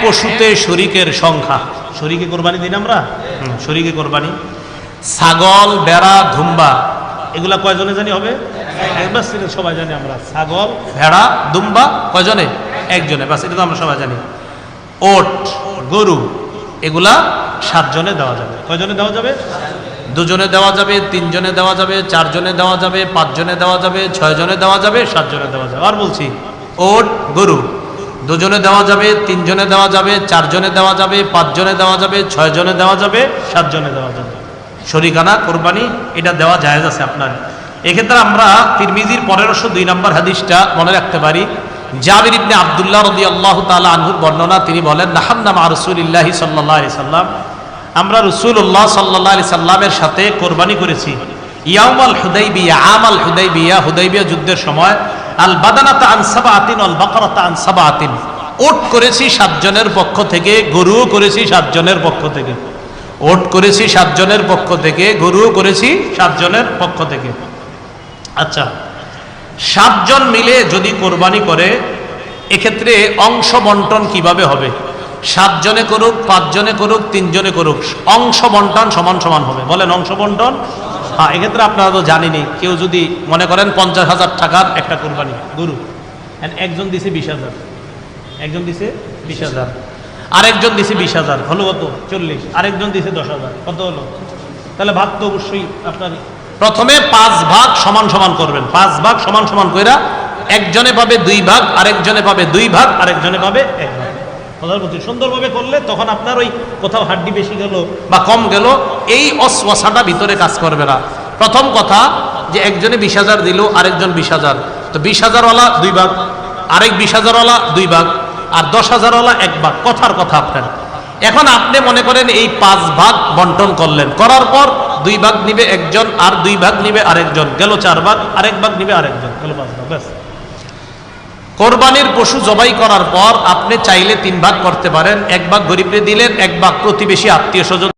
পশুতে শরীকের সংখ্যা। শরীকে কোরবানি দিন আমরা, শরীকে কোরবানি। ছাগল, ভেড়া, দুম্বা এগুলা কয়জনে জানি হবে? বাস এটা সবাই জানি আমরা। ছাগল, ভেড়া, দুম্বা কয়জনে? একজনে, বাস এটা তো আমরা সবাই জানি। ওট, গরু এগুলা 7 জনে দেওয়া যাবে। কয়জনে দেওয়া যাবে? 2 জনে দেওয়া যাবে, 3 জনে দেওয়া যাবে, 4 জনে দেওয়া যাবে, 5 জনে দেওয়া যাবে, 6 জনে দেওয়া যাবে, 7 জনে দেওয়া যাবে। আর বলছি, ওট, গরু 2 জনে দেওয়া যাবে, 3 জনে দেওয়া যাবে, 4 জনে দেওয়া যাবে, 5 জনে দেওয়া যাবে, 6 জনে দেওয়া যাবে, 7 জনে দেওয়া যাবে। শরীকানা কোরবানি এটা দেওয়া জায়েজ আছে আপনার। এক্ষেত্রে আমরা তিরমিজির 1502 নম্বর হাদিসটা মনে রাখতে পারি। জাবির ইবনে আব্দুল্লাহ রাদিয়াল্লাহু তাআলা আনহুর বর্ণনা, তিনি বলেন, নাহান্না মা রাসূলিল্লাহি সাল্লাল্লাহু আলাইহি সাল্লাম, আমরা রাসূলুল্লাহ সাল্লাল্লাহু আলাইহি সাল্লামের সাথে কোরবানি করেছি ইয়াউমাল হুদাইবিয়া, আমাল হুদাইবিয়া, হুদাইবিয়া যুদ্ধের সময়। আল বাদানাতা আন সাবআতিন ওয়াল বাকারাতা আন সাবআতিন, ওট করেছি 7 জনের পক্ষ থেকে, গরুও করেছি 7 জনের পক্ষ থেকে। ওট করেছি 7 জনের পক্ষ থেকে, গরুও করেছি 7 জনের পক্ষ থেকে। আচ্ছা, 7 জন মিলে যদি কোরবানি করে, এক্ষেত্রে অংশ বন্টন কিভাবে হবে? 7 জনে করুক, 5 জনে করুক, 3 জনে করুক, অংশ বন্টন সমান সমান হবে। বলেন অংশ বন্টন? হ্যাঁ, এক্ষেত্রে আপনারা তো জানেনি। কেউ যদি মনে করেন 50,000 টাকার একটা কোরবানি গরু, একজন দিছে 20,000, একজন দিছে 20,000, আরেকজন দিছে 20,000, হলো কত? 40। আরেকজন দিছে 10,000, কত হলো? তাহলে ভাগ তো অবশ্যই আপনার প্রথমে 5 ভাগ সমান সমান করবেন। 5 ভাগ সমান সমান কইরা একজনে পাবে 2 ভাগ, আরেকজনে পাবে 2 ভাগ, আরেকজনে পাবে 1 ভাগ। সুন্দরভাবে করলে তখন আপনার ওই কোথাও হাড্ডি বেশি গেল বা কম গেল, এই অসওয়াসাটা ভিতরে কাজ করবে না। প্রথম কথা যে একজনে 20,000 দিল, আরেকজন 20,000, তো 20,000 ওয়ালা 2 ভাগ, আরেক 20,000 ওয়ালা 2 ভাগ, আর 10,000 ওয়ালা 1 ভাগ। কথার কথা আপনার। এখন আপনি মনে করেন এই 5 ভাগ বন্টন করলেন, করার পর 2 ভাগ নিবে একজন, আর 2 ভাগ নিবে আরেকজন, গেল 4 ভাগ, আরেক ভাগ নিবে আরেকজন, গেল 5 ভাগ। ব্যাস। কোরবানির পশু জবাই করার পর আপনি চাইলে 3 ভাগ করতে পারেন। 1 ভাগ গরিবরে দিলেন, 1 ভাগ প্রতিবেশী আত্মীয় স্বজন